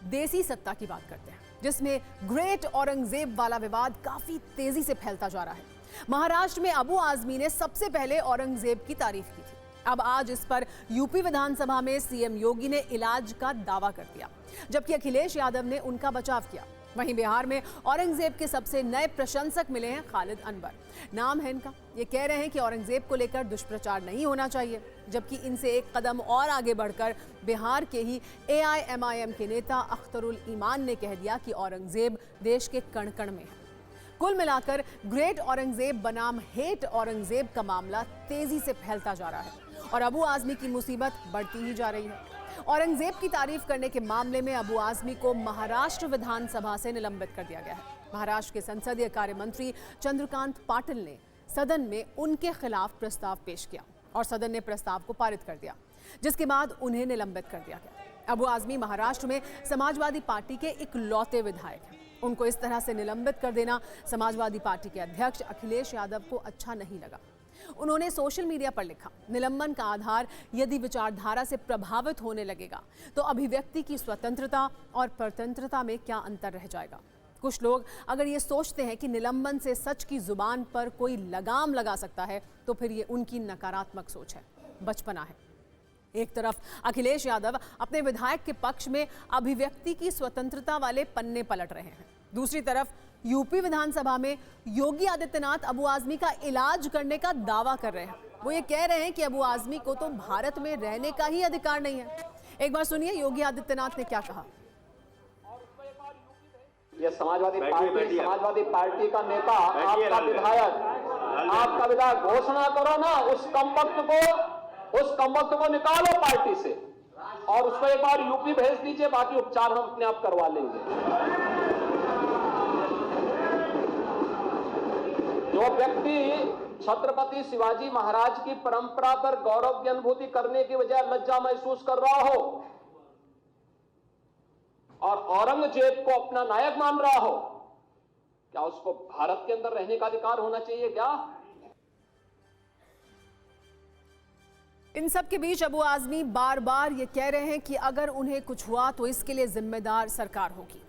देसी सत्ता की बात करते हैं, जिसमें ग्रेट औरंगजेब वाला विवाद काफी तेजी से फैलता जा रहा है। महाराष्ट्र में अबू आजमी ने सबसे पहले औरंगजेब की तारीफ की थी। अब आज इस पर यूपी विधानसभा में सीएम योगी ने इलाज का दावा कर दिया, जबकि अखिलेश यादव ने उनका बचाव किया। वहीं बिहार में औरंगजेब के सबसे नए प्रशंसक मिले हैं खालिद अनवर, नाम है इनका। ये कह रहे हैं कि औरंगजेब को लेकर दुष्प्रचार नहीं होना चाहिए, जबकि इनसे एक कदम और आगे बढ़कर बिहार के ही AIMIM के नेता अख्तरुल ईमान ने कह दिया कि औरंगजेब देश के कण कण में है। कुल मिलाकर ग्रेट औरंगजेब बनाम हेट औरंगजेब का मामला तेजी से फैलता जा रहा है और अबू आजमी की मुसीबत बढ़ती ही जा रही है। औरंगजेब की तारीफ करने के मामले में अबू आजमी को महाराष्ट्र विधानसभा से निलंबित कर दिया गया है। महाराष्ट्र के संसदीय कार्य मंत्री चंद्रकांत पाटिल ने सदन में उनके खिलाफ प्रस्ताव पेश किया और सदन ने प्रस्ताव को पारित कर दिया, जिसके बाद उन्हें निलंबित कर दिया गया। अबू आजमी महाराष्ट्र में समाजवादी पार्टी के इकलौते विधायक हैं। उनको इस तरह से निलंबित कर देना समाजवादी पार्टी के अध्यक्ष अखिलेश यादव को अच्छा नहीं लगा। उन्होंने सोशल मीडिया पर लिखा, निलंबन का आधार यदि विचारधारा से प्रभावित होने लगेगा तो अभिव्यक्ति की स्वतंत्रता और परतंत्रता में क्या अंतर रह जाएगा। कुछ लोग अगर ये सोचते हैं कि निलंबन से सच की जुबान पर कोई लगाम लगा सकता है तो फिर ये उनकी नकारात्मक सोच है, बचपना है। एक तरफ अखिलेश यादव अपने विधायक के पक्ष में अभिव्यक्ति की स्वतंत्रता वाले पन्ने पलट रहे हैं, दूसरी तरफ यूपी विधानसभा में योगी आदित्यनाथ अबू आजमी का इलाज करने का दावा कर रहे हैं। वो ये कह रहे हैं कि अबू आजमी को तो भारत में रहने का ही अधिकार नहीं है। एक बार सुनिए योगी आदित्यनाथ ने क्या कहा। ये समाजवादी पार्टी का नेता, आपका विधायक घोषणा करो ना, उस कमबख्त को निकालो पार्टी से और उसको एक बार यूपी भेज दीजिए, बाकी उपचार हम अपने आप करवा लेंगे। जो व्यक्ति छत्रपति शिवाजी महाराज की परंपरा पर गौरव की अनुभूति करने की बजाय लज्जा महसूस कर रहा हो और औरंगजेब को अपना नायक मान रहा हो, क्या उसको भारत के अंदर रहने का अधिकार होना चाहिए क्या? इन सब के बीच अबू आजमी बार बार ये कह रहे हैं कि अगर उन्हें कुछ हुआ तो इसके लिए जिम्मेदार सरकार होगी।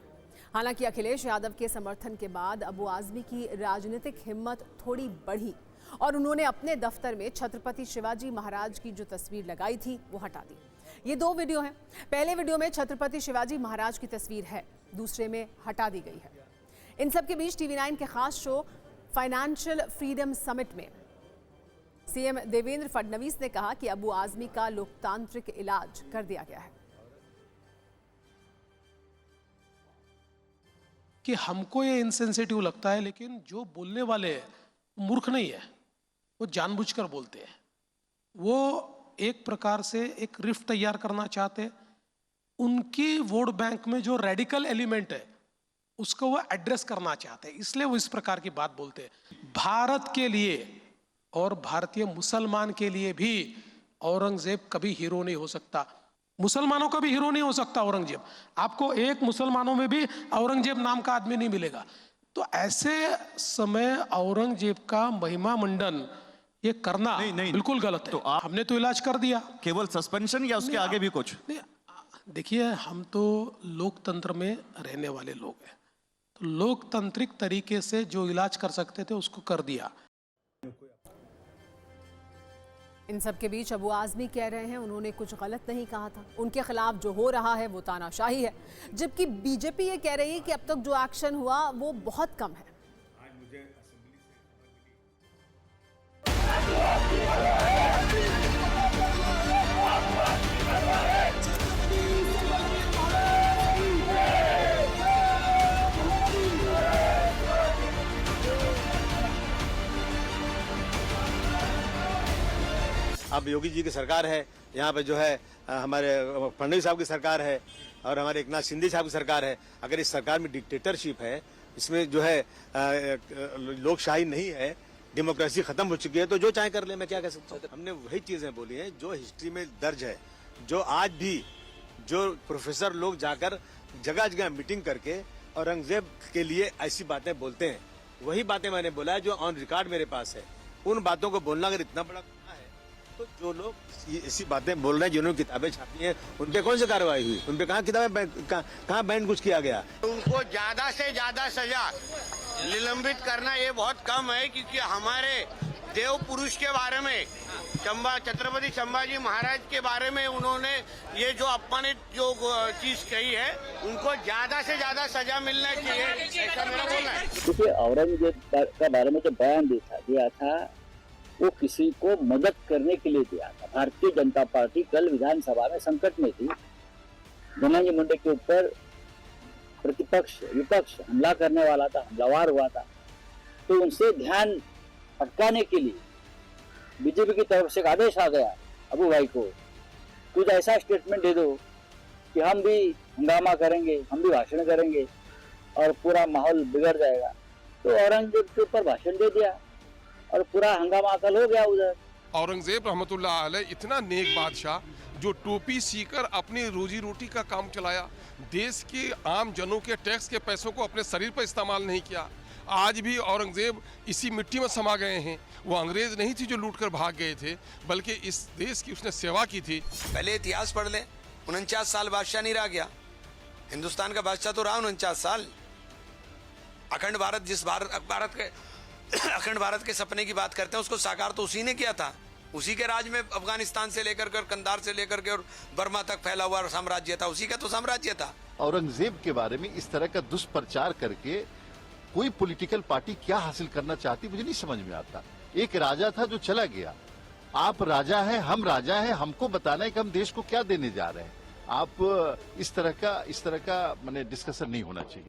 हालांकि अखिलेश यादव के समर्थन के बाद अबू आजमी की राजनीतिक हिम्मत थोड़ी बढ़ी और उन्होंने अपने दफ्तर में छत्रपति शिवाजी महाराज की जो तस्वीर लगाई थी वो हटा दी। ये दो वीडियो हैं। पहले वीडियो में छत्रपति शिवाजी महाराज की तस्वीर है, दूसरे में हटा दी गई है। इन सब के बीच TV9 के खास शो फाइनेंशियल फ्रीडम समिट में सीएम देवेंद्र फडणवीस ने कहा कि अबू आजमी का लोकतांत्रिक इलाज कर दिया गया है। कि हमको ये इनसेंसिटिव लगता है, लेकिन जो बोलने वाले मूर्ख नहीं है, वो जानबूझकर बोलते हैं। वो एक प्रकार से एक रिफ्ट तैयार करना चाहते हैं। उनकी वोट बैंक में जो रेडिकल एलिमेंट है उसको वो एड्रेस करना चाहते हैं, इसलिए वो इस प्रकार की बात बोलते हैं। भारत के लिए और भारतीय मुसलमान के लिए भी औरंगजेब कभी हीरो नहीं हो सकता, मुसलमानों का भी हीरो नहीं हो सकता औरंगजेब। आपको एक मुसलमानों में भी औरंगजेब नाम का आदमी नहीं मिलेगा। तो ऐसे समय औरंगजेब का महिमा मंडन ये करना नहीं, बिल्कुल गलत है। तो हमने तो इलाज कर दिया। केवल सस्पेंशन या उसके आगे भी कुछ? देखिए, हम तो लोकतंत्र में रहने वाले लोग हैं, तो लोकतांत्रिक तरीके से जो इलाज कर सकते थे उसको कर दिया। इन सब के बीच अबू आजमी कह रहे हैं उन्होंने कुछ गलत नहीं कहा था, उनके खिलाफ जो हो रहा है वो तानाशाही है, जबकि बीजेपी ये कह रही है कि अब तक जो एक्शन हुआ वो बहुत कम है। अब योगी जी की सरकार है, यहाँ पे जो है हमारे फडणवीस साहब की सरकार है और हमारे एकनाथ शिंदे साहब की सरकार है। अगर इस सरकार में डिक्टेटरशिप है, इसमें जो है लोकशाही नहीं है, डेमोक्रेसी खत्म हो चुकी है, तो जो चाहे कर ले, मैं क्या कह सकता हूँ। हमने वही चीजें बोली हैं जो हिस्ट्री में दर्ज है, जो आज भी जो प्रोफेसर लोग जाकर जगह जगह मीटिंग करके औरंगजेब के लिए ऐसी बातें बोलते हैं, वही बातें मैंने बोला है जो ऑन रिकॉर्ड मेरे पास है। उन बातों को बोलना अगर इतना बड़ा है तो जो लोग ऐसी बातें बोल रहे हैं, जिन्होंने किताबें छापी हैं, उन पे कौन सी कार्रवाई हुई? उन पे कहाँ किताबें कहाँ बैन कुछ किया गया? उनको ज्यादा से ज्यादा सजा निलंबित करना ये बहुत कम है, क्योंकि हमारे देव पुरुष के बारे में, छत्रपति संभाजी महाराज के बारे में उन्होंने ये जो अपमानित जो चीज कही है, उनको ज्यादा से ज्यादा सजा मिलना चाहिए, ऐसा मेरा बोलना है। क्योंकि औरंगजेब के बारे में जो बयान दिया था वो किसी को मदद करने के लिए दिया था। भारतीय जनता पार्टी कल विधानसभा में संकट में थी, धनंजय मुंडे के ऊपर विपक्ष हमला करने वाला था, हमलावर हुआ था, तो उनसे ध्यान भटकाने के लिए बीजेपी की तरफ से एक आदेश आ गया अबू भाई को, कुछ ऐसा स्टेटमेंट दे दो कि हम भी हंगामा करेंगे, हम भी भाषण करेंगे और पूरा माहौल बिगड़ जाएगा। तो औरंगजेब के ऊपर भाषण दे दिया और पूरा हंगामा कल हो गया उधर। औरंगजेब रहमतुल्लाह अलैह इतना नेक बादशाह जो टोपी सीकर अपनी रोजी रोटी का काम चलाया, देश के आम जनों के टैक्स के पैसों को अपने शरीर पर इस्तेमाल नहीं किया। आज भी औरंगजेब इसी मिट्टी में समा गए हैं। वो अंग्रेज नहीं थी जो लूटकर भाग गए थे, बल्कि इस देश की उसने सेवा की थी। पहले इतिहास पढ़ लें, 49 साल बादशाह नहीं रह गया, हिंदुस्तान का बादशाह तो रहा 49 साल। अखंड भारत अखंड भारत के सपने की बात करते हैं, उसको साकार तो उसी ने किया था। उसी के राज में अफगानिस्तान से लेकर कर कंधार से लेकर के और बर्मा तक फैला हुआ साम्राज्य था, उसी का तो साम्राज्य था। औरंगजेब के बारे में इस तरह का दुष्प्रचार करके कोई पॉलिटिकल पार्टी क्या हासिल करना चाहती, मुझे नहीं समझ में आता। एक राजा था जो चला गया, आप राजा हैं, हम राजा हैं, हमको बताना है कि हम देश को क्या देने जा रहे हैं। आप इस तरह का माने डिस्कशन नहीं होना चाहिए।